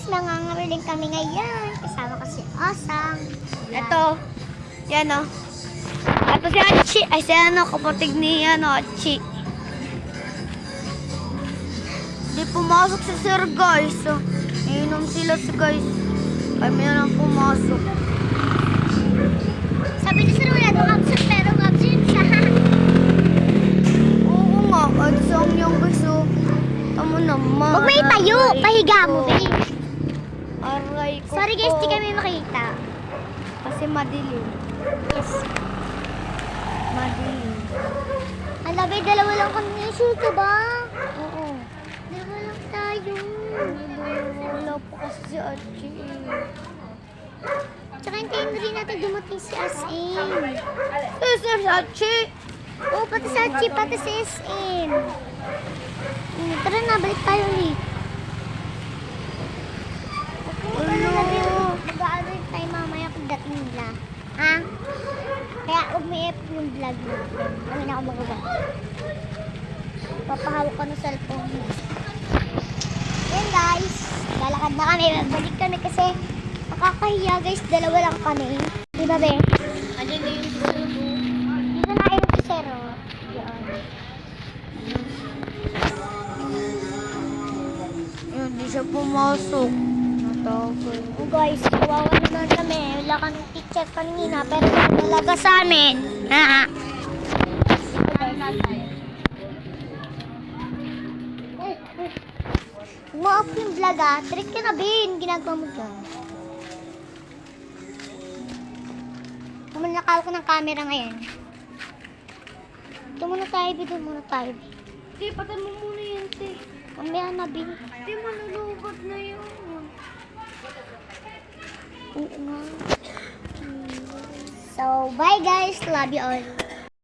guys, mangangaroling kami ngayon. Kasama ko si Osang. Ito. Yan o. Ito si Achi. Ay si ano, kapatid ni Achi. Di pumasok si Sir guys. So, iinom sila si guys. Kami na lang pumasok. Sabi ni Sir, wala daw absent, pero absent siya. Oo nga, adsang yung guys o. Tama naman. Huwag may tayo, pahiga mo, babe. Aray ko Sorry guys, po. di kami makita. Kasi madilim. Yes. Madilim. Ala, babe, dalawa lang kami. Sure ka ba? Oo. Dalawa lang tayo. Wala po kasi si Achi. Tsaka hintayin rin natin dumating si SM. Sir Achi. Oo, pati si Achi, pati si SM. Tara na, balik tayo ulit. Mag-aano tayo mamaya pagdating nila. Ha? Kaya huwag may F yung vlog natin. Kami na ako magawa. Papahawak ko ng cellphone mo. Yan guys. Lalakad na kami. Balik kami kasi nakakahiya guys. Dalawa lang kami. Di ba be? Ano na yung susunod? Dito na kayo si Zero. Yan. Hindi siya pumasok. Natawag. Oh guys, kawawa naman kami. Wala kami teacher kanina pero talaga sa amin. Ha? Mo-off yung vlog ah. Trick ka na, Bin. Ginagawa mo dyan. Kumanakaw ko ng camera ngayon. Ito muna tayo, Bin. Ito muna tayo, Bin. Hindi, patan mo muna yan, te. Mamaya na, Bin. Hindi, malulubat na yun. Oo nga. So, bye guys. Love you all.